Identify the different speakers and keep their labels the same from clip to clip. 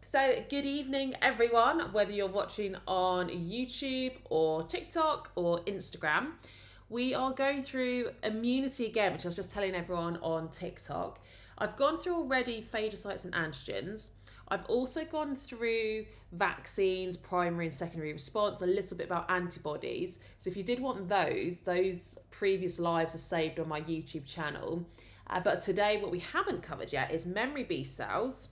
Speaker 1: So good evening everyone, whether you're watching on YouTube or TikTok or Instagram. We are going through immunity again, which I was just telling everyone on TikTok. I've gone through already phagocytes and antigens. I've also gone through vaccines, primary and secondary response, a little bit about antibodies. So if you did want those previous lives are saved on my YouTube channel. But today what we haven't covered yet is memory B cells,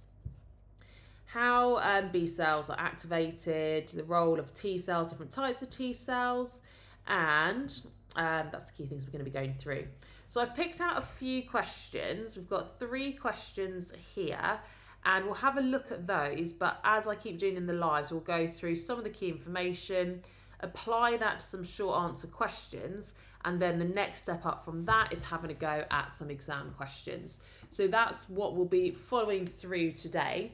Speaker 1: how B cells are activated, the role of T cells, different types of T cells, and that's the key things we're going to be going through. So I've picked out a few questions. We've got 3 questions here, and we'll have a look at those. But as I keep doing in the lives, we'll go through some of the key information, apply that to some short answer questions, and then the next step up from that is having a go at some exam questions. So that's what we'll be following through today.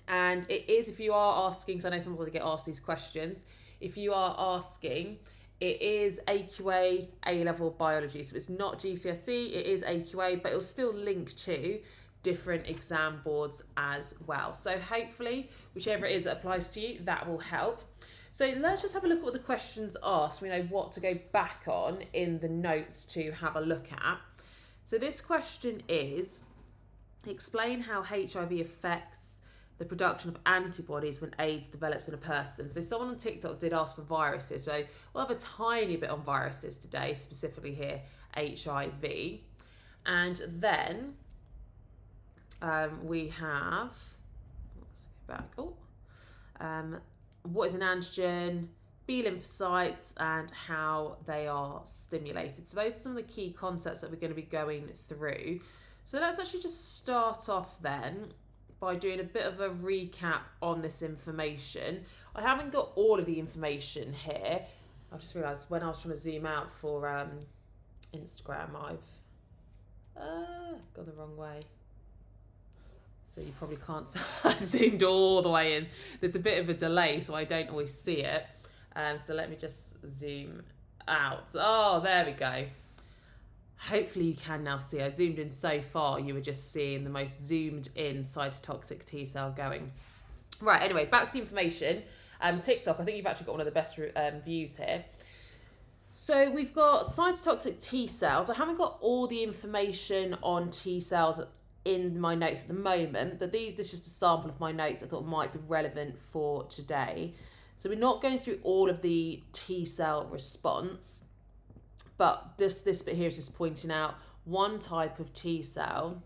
Speaker 1: And it is, if you are asking, so I know sometimes I get asked these questions, if you are asking, it is AQA A-level biology. So it's not GCSE, it is AQA, but it'll still link to different exam boards as well. So hopefully, whichever it is that applies to you, that will help. So let's just have a look at what the questions are so we know what to go back on in the notes to have a look at. So this question is, explain how HIV affects the production of antibodies when AIDS develops in a person. So someone on TikTok did ask for viruses. So we'll have a tiny bit on viruses today, specifically here, HIV. And then we have, let's go back, what is an antigen, B lymphocytes, and how they are stimulated. So those are some of the key concepts that we're going to be going through. So let's actually just start off then by doing a bit of a recap on this information. I haven't got all of the information here. I just realised when I was trying to zoom out for Instagram, I've gone the wrong way. So you probably can't see. I zoomed all the way in. There's a bit of a delay, so I don't always see it. So let me just zoom out. Oh, there we go. Hopefully you can now see. I zoomed in so far, you were just seeing the most zoomed in cytotoxic T cell going. Right, anyway, back to the information. TikTok, I think you've actually got one of the best views here. So we've got cytotoxic T cells. I haven't got all the information on T cells in my notes at the moment, but this is just a sample of my notes I thought might be relevant for today. So we're not going through all of the T cell response, but this bit here is just pointing out one type of T cell.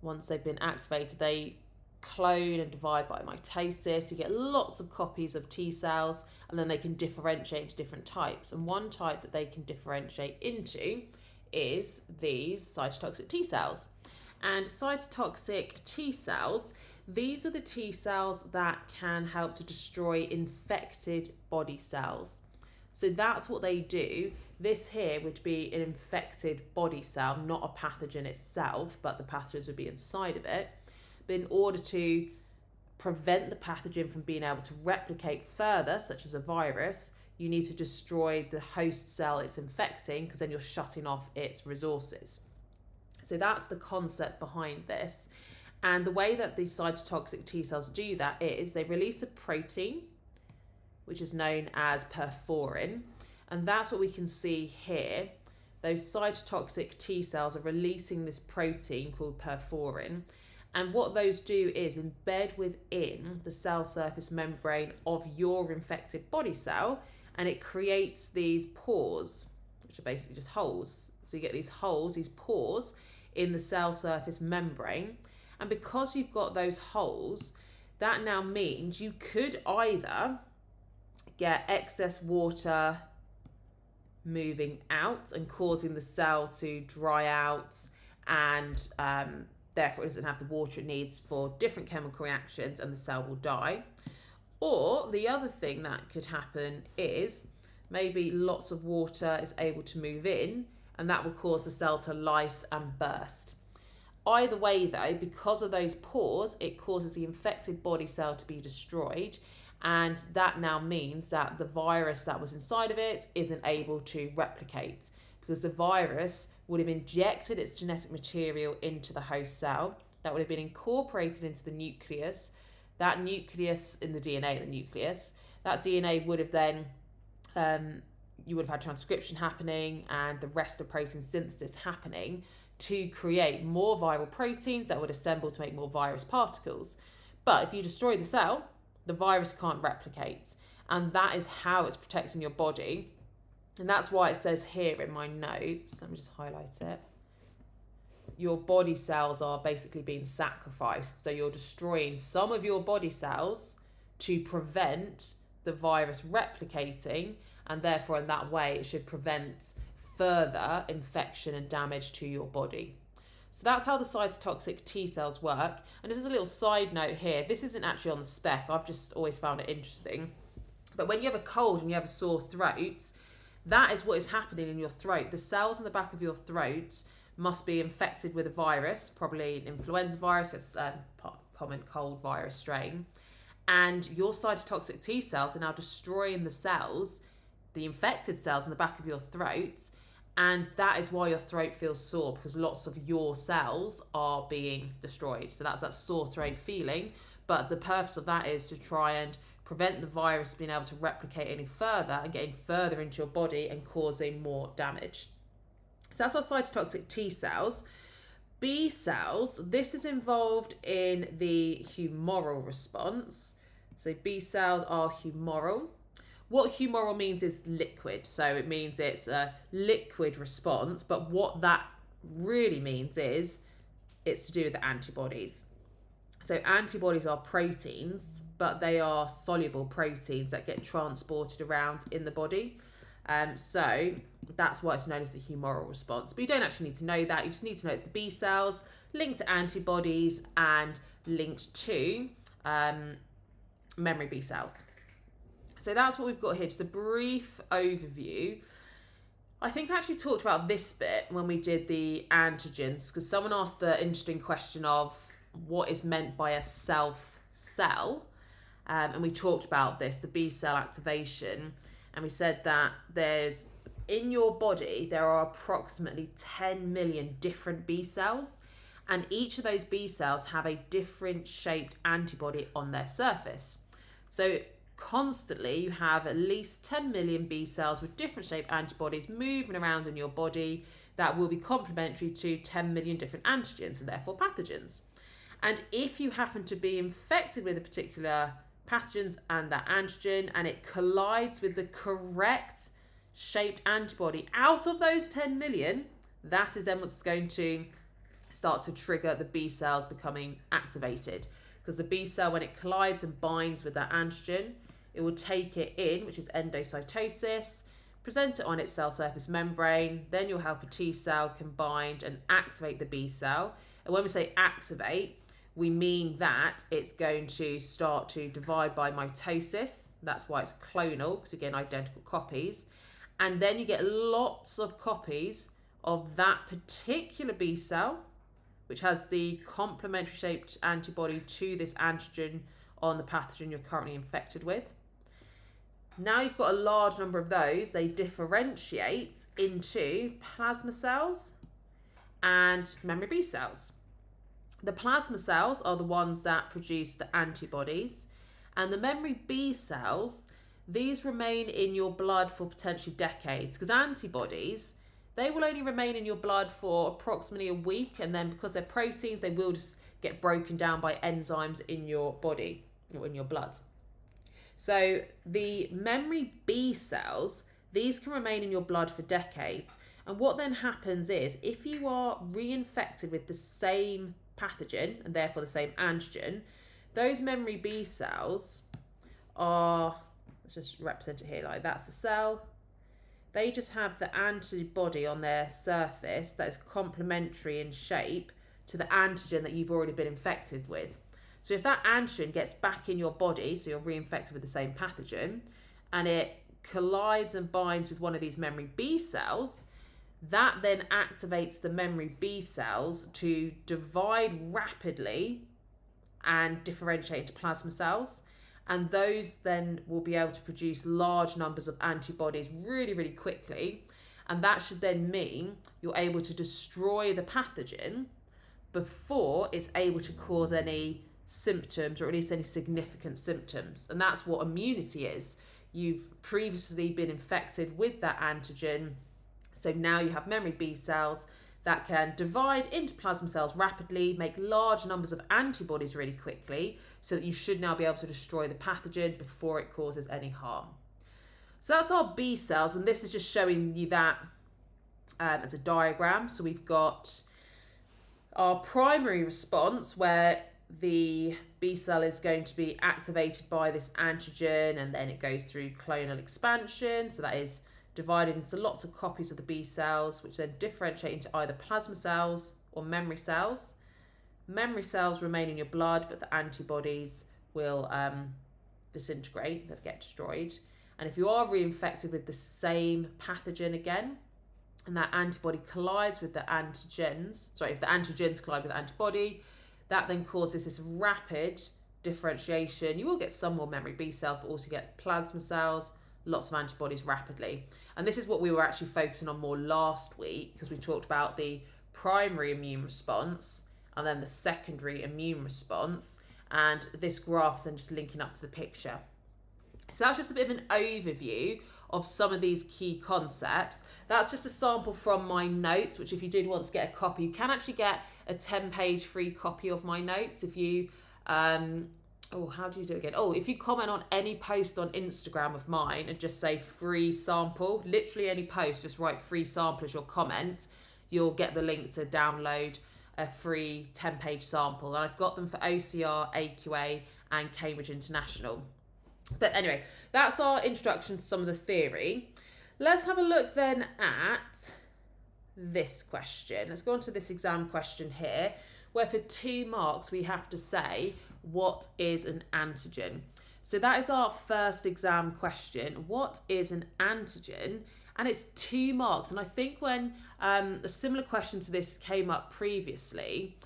Speaker 1: Once they've been activated, they clone and divide by mitosis. You get lots of copies of T cells, and then they can differentiate into different types. And one type that they can differentiate into is these cytotoxic T cells. And cytotoxic T cells, these are the T cells that can help to destroy infected body cells. So that's what they do. This here would be an infected body cell, not a pathogen itself, but the pathogens would be inside of it. But in order to prevent the pathogen from being able to replicate further, such as a virus, you need to destroy the host cell it's infecting, because then you're shutting off its resources. So that's the concept behind this. And the way that these cytotoxic T cells do that is they release a protein, which is known as perforin. And that's what we can see here. Those cytotoxic T cells are releasing this protein called perforin. And what those do is embed within the cell surface membrane of your infected body cell, and it creates these pores, which are basically just holes. So you get these holes, these pores in the cell surface membrane. And because you've got those holes, that now means you could either get excess water moving out and causing the cell to dry out, and therefore it doesn't have the water it needs for different chemical reactions, and the cell will die. Or the other thing that could happen is maybe lots of water is able to move in, and that will cause the cell to lyse and burst. Either way though, because of those pores, it causes the infected body cell to be destroyed, and that now means that the virus that was inside of it isn't able to replicate, because the virus would have injected its genetic material into the host cell, that would have been incorporated into the nucleus. That nucleus in the DNA, that DNA would have then, you would have had transcription happening and the rest of protein synthesis happening to create more viral proteins that would assemble to make more virus particles. But if you destroy the cell, the virus can't replicate. And that is how it's protecting your body. And that's why it says here in my notes, let me just highlight it. Your body cells are basically being sacrificed. So you're destroying some of your body cells to prevent the virus replicating, and therefore in that way it should prevent further infection and damage to your body. So that's how the cytotoxic T cells work. And this is a little side note here. This isn't actually on the spec. I've just always found it interesting. But when you have a cold and you have a sore throat, that is what is happening in your throat. The cells in the back of your throat must be infected with a virus, probably an influenza virus, it's a common cold virus strain. And your cytotoxic T cells are now destroying the cells, the infected cells in the back of your throat. And that is why your throat feels sore, because lots of your cells are being destroyed. So that's that sore throat feeling. But the purpose of that is to try and prevent the virus being able to replicate any further and getting further into your body and causing more damage. So that's our cytotoxic T cells. B cells, this is involved in the humoral response. So B cells are humoral. What humoral means is liquid. So it means it's a liquid response, but what that really means is it's to do with the antibodies. So antibodies are proteins, but they are soluble proteins that get transported around in the body. So that's why it's known as the humoral response. But you don't actually need to know that. You just need to know it's the B cells linked to antibodies and linked to memory B cells. So that's what we've got here, just a brief overview. I think I actually talked about this bit when we did the antigens, because someone asked the interesting question of what is meant by a self cell. And we talked about this, the B cell activation. And we said that in your body, there are approximately 10 million different B cells. And each of those B cells have a different shaped antibody on their surface. So constantly you have at least 10 million B cells with different shaped antibodies moving around in your body that will be complementary to 10 million different antigens and therefore pathogens. And if you happen to be infected with a particular pathogens and that antigen and it collides with the correct shaped antibody out of those 10 million, that is then what's going to start to trigger the B cells becoming activated. Because the B cell, when it collides and binds with that antigen, it will take it in, which is endocytosis, present it on its cell surface membrane, then you'll help a T cell combine and activate the B cell. And when we say activate, we mean that it's going to start to divide by mitosis. That's why it's clonal, because again, identical copies. And then you get lots of copies of that particular B cell, which has the complementary shaped antibody to this antigen on the pathogen you're currently infected with. Now you've got a large number of those. They differentiate into plasma cells and memory B cells. The plasma cells are the ones that produce the antibodies, and the memory B cells, these remain in your blood for potentially decades, because antibodies, they will only remain in your blood for approximately a week, and then because they're proteins, they will just get broken down by enzymes in your body or in your blood. So the memory B cells, these can remain in your blood for decades. And what then happens is, if you are reinfected with the same pathogen and therefore the same antigen, those memory B cells are, let's just represent it here, like that's the cell. They just have the antibody on their surface that is complementary in shape to the antigen that you've already been infected with. So if that antigen gets back in your body, so you're reinfected with the same pathogen, and it collides and binds with one of these memory B cells, that then activates the memory B cells to divide rapidly and differentiate into plasma cells. And those then will be able to produce large numbers of antibodies really, really quickly. And that should then mean you're able to destroy the pathogen before it's able to cause any symptoms, or at least any significant symptoms. And that's what immunity is. You've previously been infected with that antigen, so now you have memory B cells that can divide into plasma cells rapidly, make large numbers of antibodies really quickly, so that you should now be able to destroy the pathogen before it causes any harm. So that's our B cells, and this is just showing you that as a diagram. So we've got our primary response, where the B cell is going to be activated by this antigen, and then it goes through clonal expansion. So that is divided into lots of copies of the B cells, which then differentiate into either plasma cells or memory cells. Memory cells remain in your blood, but the antibodies will disintegrate, they'll get destroyed. And if you are reinfected with the same pathogen again, and that antibody collides with the antigens, if the antigens collide with the antibody, that then causes this rapid differentiation. You will get some more memory B cells, but also get plasma cells, lots of antibodies rapidly. And this is what we were actually focusing on more last week, because we talked about the primary immune response and then the secondary immune response. And this graph is then just linking up to the picture. So that's just a bit of an overview of some of these key concepts. That's just a sample from my notes, which if you did want to get a copy, you can actually get a 10-page free copy of my notes if you how do you do it again? If you comment on any post on Instagram of mine and just say free sample, literally any post, just write free sample as your comment, you'll get the link to download a free 10-page sample. And I've got them for OCR, AQA and Cambridge International. But anyway, that's our introduction to some of the theory. Let's have a look then at this question. Let's go on to this exam question here, where for 2 marks we have to say, what is an antigen? So that is our first exam question. What is an antigen? And it's 2 marks. And I think when a similar question to this came up previously,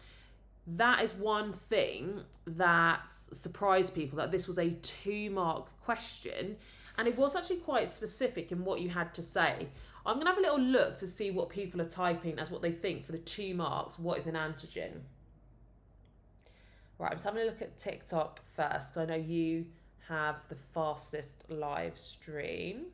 Speaker 1: that is one thing that surprised people, that this was a 2-mark question. And it was actually quite specific in what you had to say. I'm going to have a little look to see what people are typing as what they think for the 2 marks. What is an antigen? Right, I'm just having a look at TikTok first, because I know you have the fastest live stream.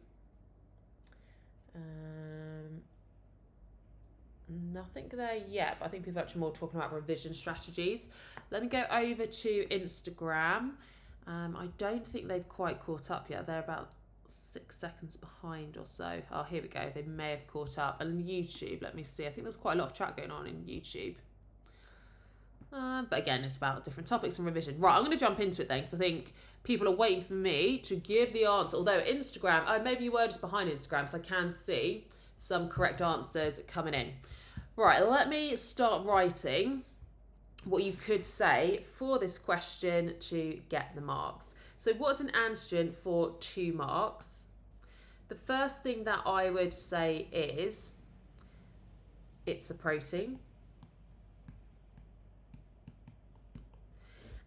Speaker 1: Nothing there yet, but I think people are actually more talking about revision strategies. Let me go over to Instagram. I don't think they've quite caught up yet. They're about 6 seconds behind or so. Oh, here we go. They may have caught up. And YouTube, let me see. I think there's quite a lot of chat going on in YouTube. But again, it's about different topics and revision. Right, I'm going to jump into it then, because I think people are waiting for me to give the answer. Although Instagram, maybe you were just behind Instagram, so I can see some correct answers coming in. Right, let me start writing what you could say for this question to get the marks. So what's an antigen for 2 marks? The first thing that I would say is it's a protein.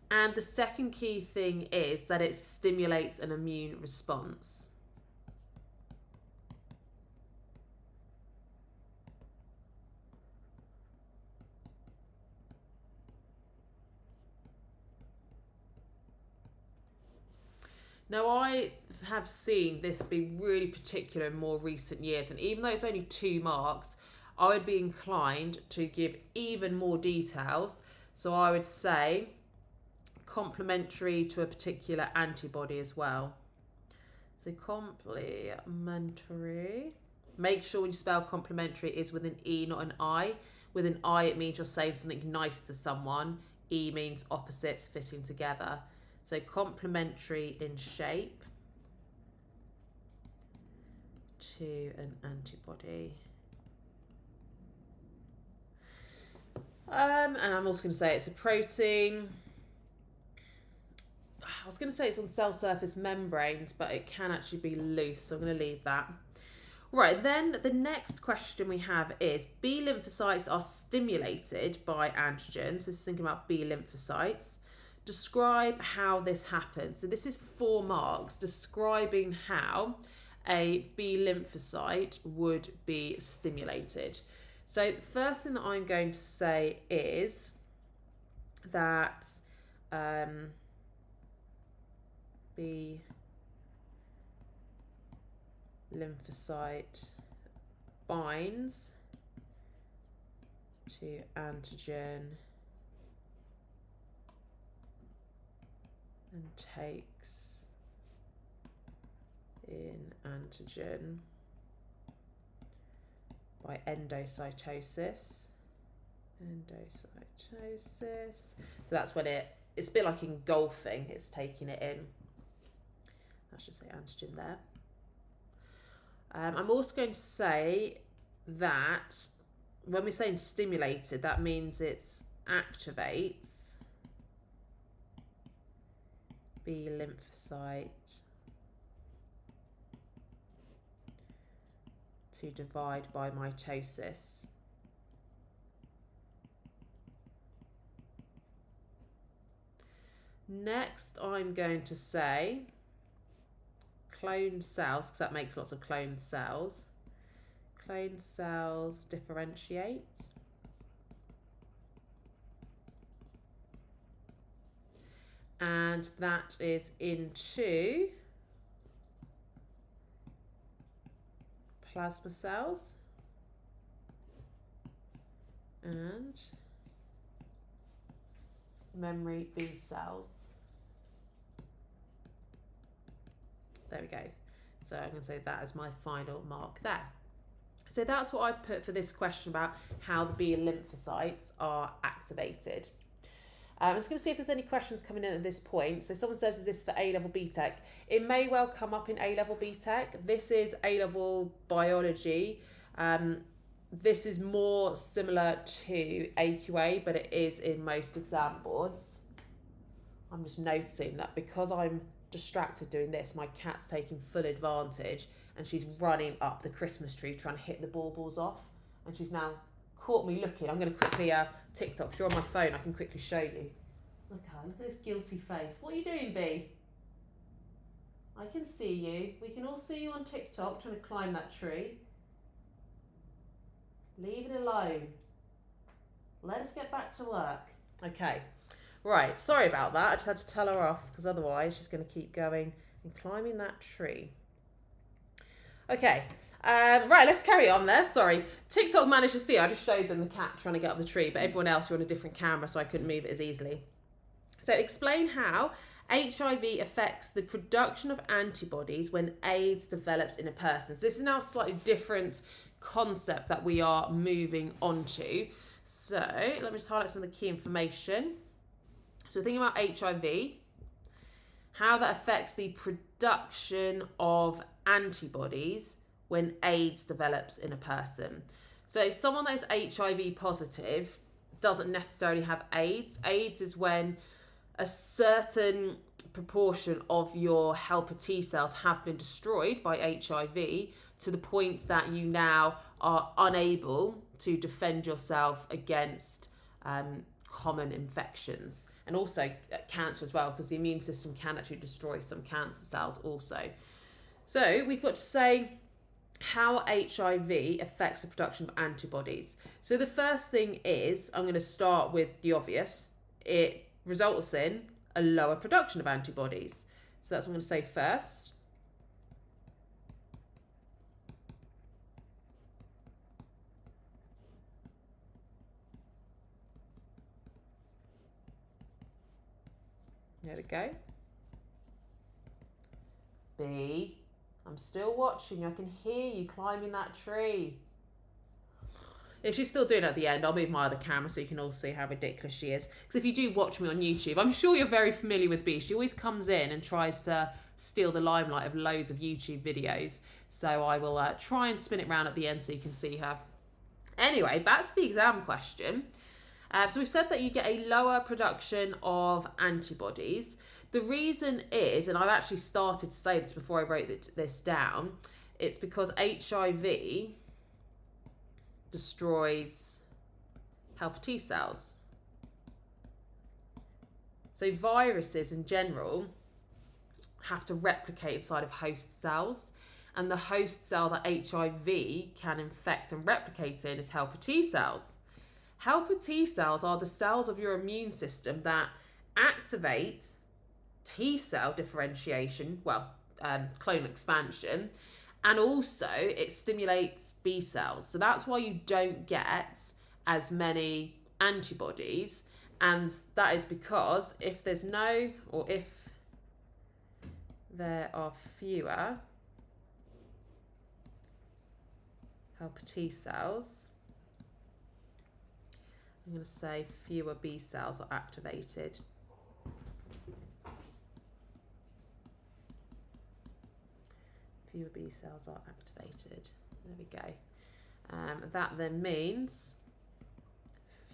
Speaker 1: And the second key thing is that it stimulates an immune response. Now, I have seen this be really particular in more recent years, and even though it's only 2 marks, I would be inclined to give even more details. So I would say complementary to a particular antibody as well. So complementary. Make sure when you spell complementary is with an E, not an I. With an I, it means you're saying something nice to someone. E means opposites fitting together. So complementary in shape to an antibody. And I'm also going to say it's a protein. I was going to say it's on cell surface membranes, but it can actually be loose, so I'm going to leave that. Right, then the next question we have is B lymphocytes are stimulated by antigens. This is thinking about B lymphocytes. Describe how this happens. So this is 4 marks, describing how a B lymphocyte would be stimulated. So the first thing that I'm going to say is that B lymphocyte binds to antigen and takes in antigen by endocytosis. So that's when it's a bit like engulfing, it's taking it in. I should say antigen there. I'm also going to say that when we're saying stimulated, that means it activates B lymphocyte to divide by mitosis. Next, I'm going to say cloned cells, because that makes lots of cloned cells. Cloned cells differentiate. And that is into plasma cells and memory B cells. There we go. So I'm going to say that as my final mark there. So that's what I'd put for this question about how the B lymphocytes are activated. I'm just going to see if there's any questions coming in at this point. So someone says, is this for A-level BTEC? It may well come up in A-level BTEC. This is A-level biology. This is more similar to AQA, but it is in most exam boards. I'm just noticing that because I'm distracted doing this, my cat's taking full advantage and she's running up the Christmas tree trying to hit the baubles off, and she's now caught me looking. I'm going to quickly TikTok, if you're on my phone I can quickly show you. Look at this guilty face. What are you doing, B? I can see you. We can all see you on TikTok trying to climb that tree. Leave it alone. Let us get back to work. Okay. Right, sorry about that. I just had to tell her off because otherwise she's going to keep going and climbing that tree. Okay, right, let's carry on there. Sorry. TikTok managed to see. I just showed them the cat trying to get up the tree, but everyone else, you're on a different camera, so I couldn't move it as easily. So explain how HIV affects the production of antibodies when AIDS develops in a person. So this is now a slightly different concept that we are moving on to. So let me just highlight some of the key information. So we're thinking about HIV, how that affects the production of antibodies when AIDS develops in a person. So someone that is HIV positive doesn't necessarily have AIDS. AIDS is when a certain proportion of your helper T cells have been destroyed by HIV to the point that you now are unable to defend yourself against common infections, and also cancer as well, because the immune system can actually destroy some cancer cells also. So we've got to say how HIV affects the production of antibodies. So the first thing is, I'm going to start with the obvious. It results in a lower production of antibodies. So that's what I'm going to say first. There we go. B, I'm still watching. I can hear you climbing that tree. If she's still doing it at the end, I'll move my other camera so you can all see how ridiculous she is. Because if you do watch me on YouTube, I'm sure you're very familiar with B. She always comes in and tries to steal the limelight of loads of YouTube videos. So I will try and spin it around at the end so you can see her. Anyway, back to the exam question. So we've said that you get a lower production of antibodies. The reason is, and I've actually started to say this before I wrote this down, it's because HIV destroys helper T cells. So viruses in general have to replicate inside of host cells, and the host cell that HIV can infect and replicate in is helper T cells. Helper T cells are the cells of your immune system that activate T cell differentiation, clone expansion, and also it stimulates B cells. So that's why you don't get as many antibodies, and that is because if there are fewer helper T cells, I'm going to say fewer B cells are activated. Fewer B cells are activated. There we go. That then means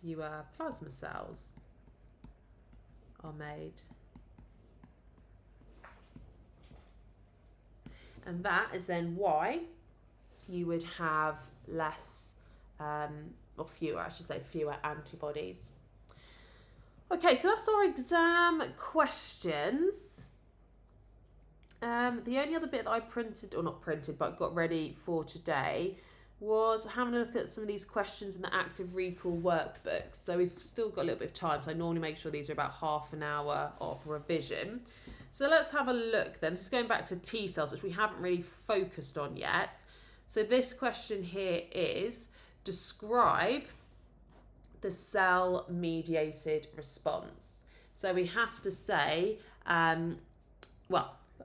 Speaker 1: fewer plasma cells are made. And that is then why you would have less, or fewer, I should say, fewer antibodies. Okay, so that's our exam questions. The only other bit that I printed, or not printed, but got ready for today was having a look at some of these questions in the active recall workbook. So we've still got a little bit of time, so I normally make sure these are about half an hour of revision. So let's have a look then. This is going back to T cells, which we haven't really focused on yet. So this question here is, describe the cell-mediated response. So we have to say,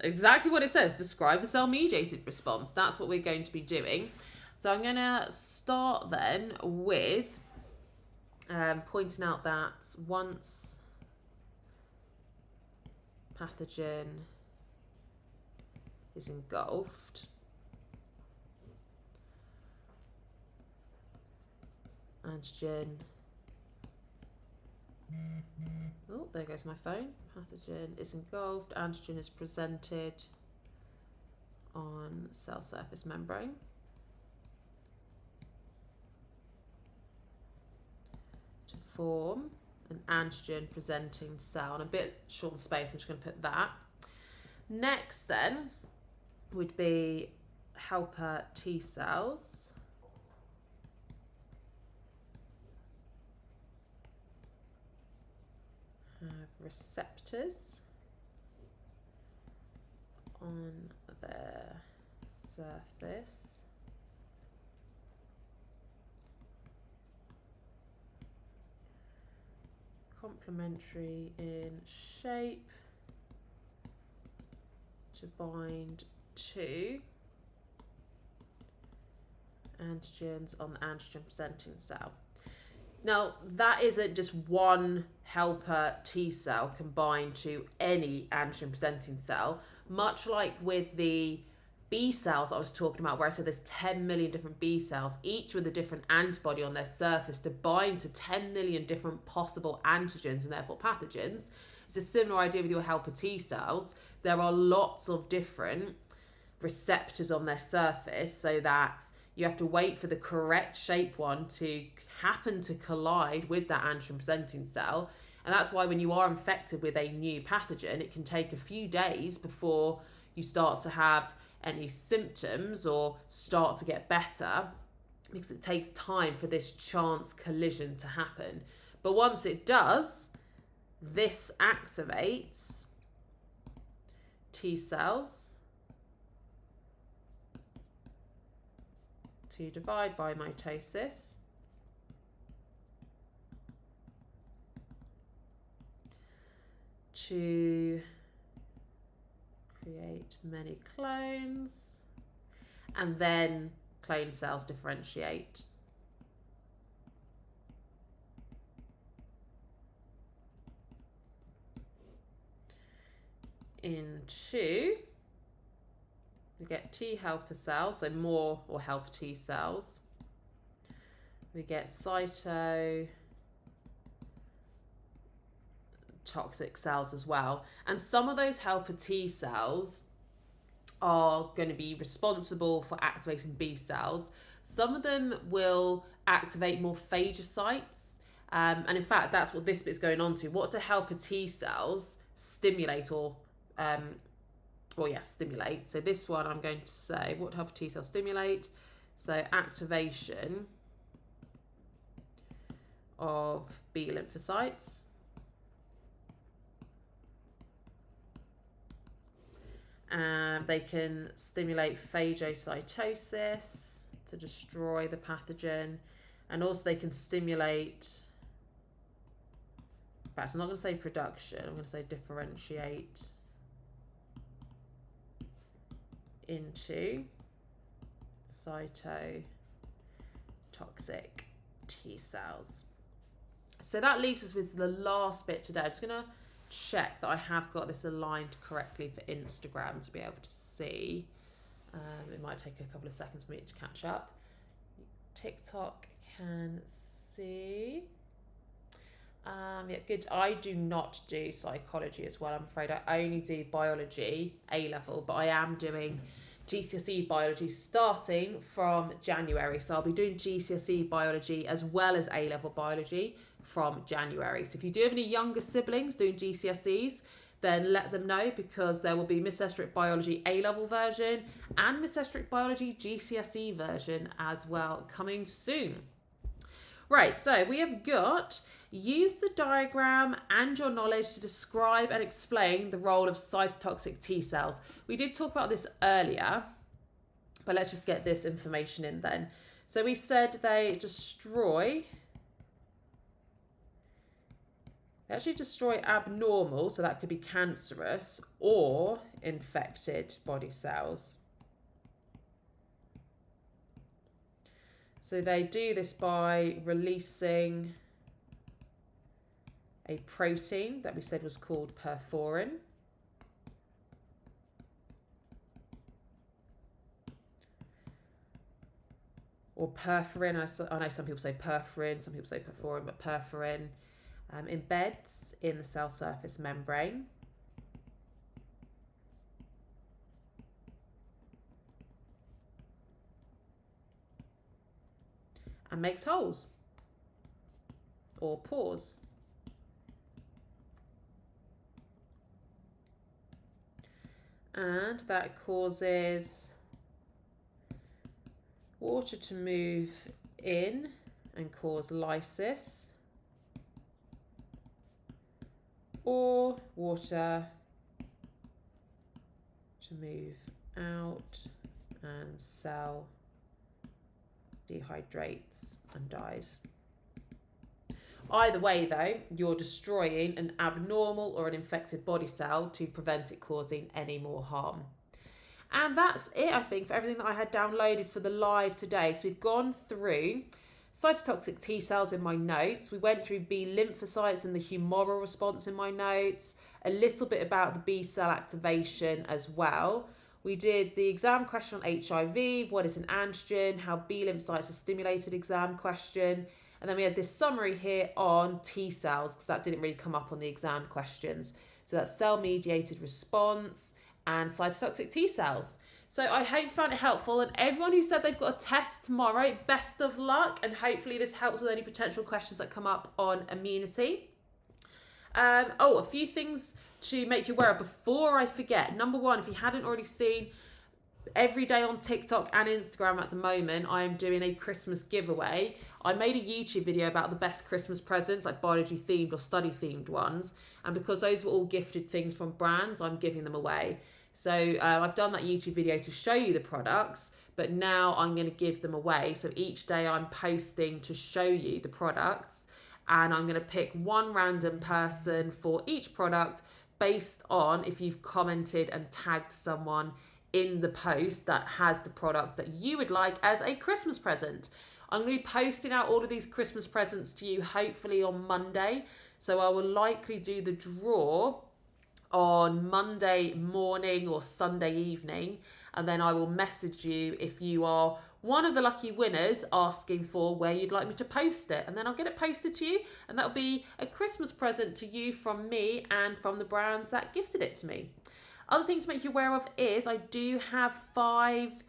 Speaker 1: exactly what it says, describe the cell-mediated response. That's what we're going to be doing. So I'm going to start then with pointing out that once pathogen is engulfed, antigen, oh, there goes my phone. Pathogen is engulfed, antigen is presented on cell surface membrane. To form an antigen presenting cell, and a bit short in space, I'm just going to put that. Next then would be helper T cells. Have receptors on their surface. Complementary in shape to bind to antigens on the antigen presenting cell. Now, that isn't just one helper T cell combined to any antigen presenting cell, much like with the B cells I was talking about, where I said there's 10 million different B cells, each with a different antibody on their surface to bind to 10 million different possible antigens and therefore pathogens. It's a similar idea with your helper T cells. There are lots of different receptors on their surface, so that you have to wait for the correct shape one to happen to collide with that antigen presenting cell. And that's why when you are infected with a new pathogen, it can take a few days before you start to have any symptoms or start to get better, because it takes time for this chance collision to happen. But once it does, this activates T cells to divide by mitosis, to create many clones, and then clone cells differentiate. Into, we get T helper cells, so more or helper T cells. We get cytotoxic cells as well. And some of those helper T cells are going to be responsible for activating B cells. Some of them will activate more phagocytes. And in fact, that's what this bit's going on to. What do helper T cells stimulate stimulate. So this one I'm going to say, what helper T cells stimulate? So activation of B lymphocytes. They can stimulate phagocytosis to destroy the pathogen, and also they can stimulate, in fact, I'm not going to say production, I'm going to say differentiate into cytotoxic T cells. So that leaves us with the last bit today. I'm just going to check that I have got this aligned correctly for Instagram to be able to see. It might take a couple of seconds for me to catch up. TikTok can see. Yeah, good. I do not do psychology as well, I'm afraid. I only do biology A level, but I am doing GCSE biology starting from January. So I'll be doing GCSE biology as well as A level biology from January. So if you do have any younger siblings doing GCSEs, then let them know, because there will be Miss Estrick Biology A-level version and Miss Estrick Biology GCSE version as well coming soon. Right, so we have got use the diagram and your knowledge to describe and explain the role of cytotoxic T cells. We did talk about this earlier, but let's just get this information in then. So we said they actually destroy abnormal, so that could be cancerous, or infected body cells. So they do this by releasing a protein that we said was called perforin. Or perforin. I know some people say perforin, some people say perforin, but perforin embeds in the cell surface membrane. And makes holes or pores. And that causes water to move in and cause lysis, or water to move out and cell dehydrates and dies. Either way though, you're destroying an abnormal or an infected body cell to prevent it causing any more harm. And that's it, I think, for everything that I had downloaded for the live today. So we've gone through cytotoxic T cells in my notes. We went through B lymphocytes and the humoral response in my notes. A little bit about the B cell activation as well. We did the exam question on HIV, what is an antigen, how B lymphocytes are stimulated exam question. And then we had this summary here on T cells, because that didn't really come up on the exam questions. So that's cell-mediated response and cytotoxic T cells. So I hope you found it helpful, and everyone who said they've got a test tomorrow, best of luck, and hopefully this helps with any potential questions that come up on immunity. A few things to make you aware of before I forget. Number one, if you hadn't already seen, every day on TikTok and Instagram at the moment, I am doing a Christmas giveaway. I made a YouTube video about the best Christmas presents, like biology themed or study themed ones. And because those were all gifted things from brands, I'm giving them away. So I've done that YouTube video to show you the products, but now I'm going to give them away. So each day I'm posting to show you the products, and I'm going to pick one random person for each product based on if you've commented and tagged someone in the post that has the product that you would like as a Christmas present. I'm going to be posting out all of these Christmas presents to you hopefully on Monday. So I will likely do the draw on Monday morning or Sunday evening, and then I will message you if you are one of the lucky winners asking for where you'd like me to post it, and then I'll get it posted to you, and that'll be a Christmas present to you from me and from the brands that gifted it to me. Other thing to make you aware of is I do have 5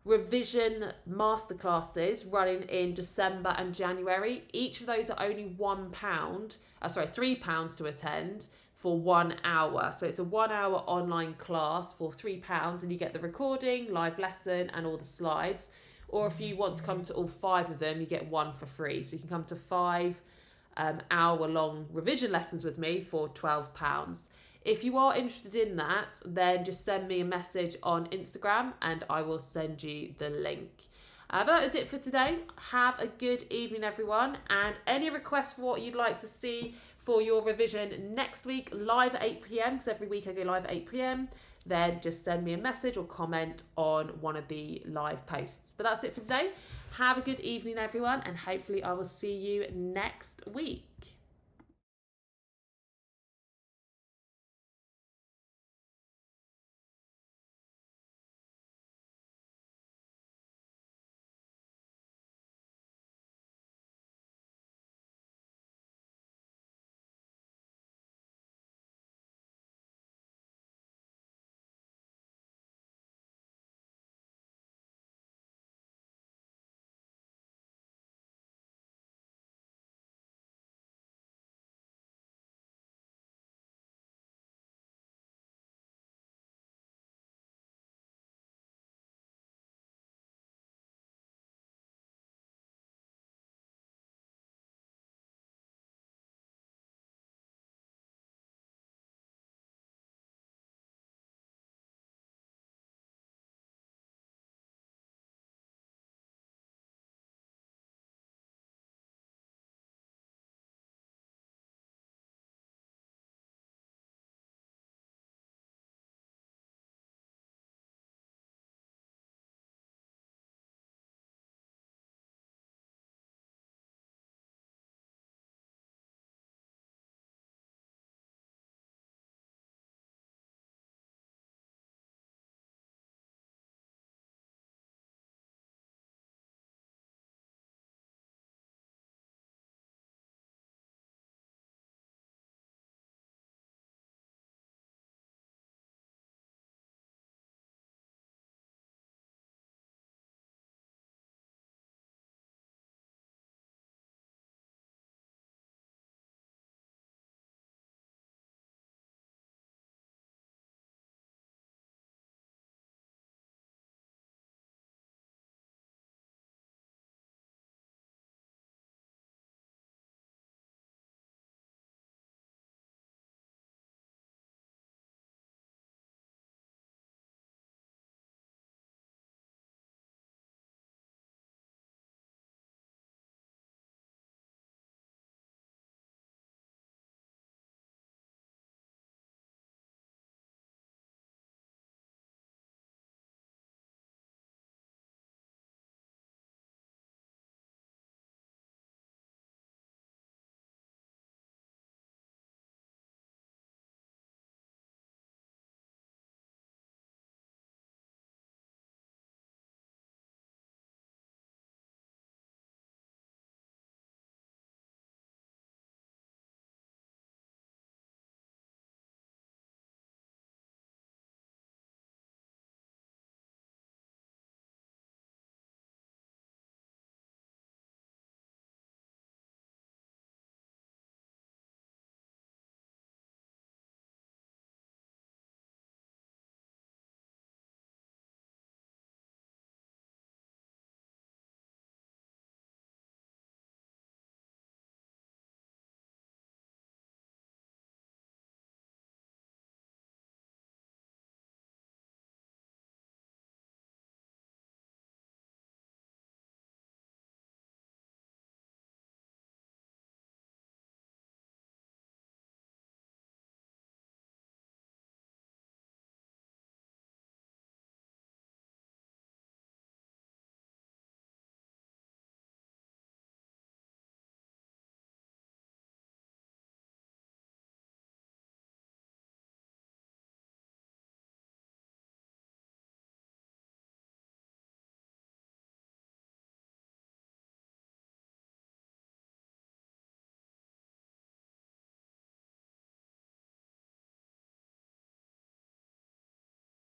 Speaker 1: revision masterclasses running in December and January. Each of those are only £3 to attend for 1 hour. So it's a 1 hour online class for £3, and you get the recording, live lesson, and all the slides. Or if you want to come to all 5 of them, you get 1 for free. So you can come to 5 hour-long revision lessons with me for £12. If you are interested in that, then just send me a message on Instagram and I will send you the link. But that is it for today. Have a good evening, everyone. And any requests for what you'd like to see for your revision next week, live at 8 p.m, because every week I go live at 8 p.m, then just send me a message or comment on one of the live posts. But that's it for today. Have a good evening, everyone, and hopefully I will see you next week.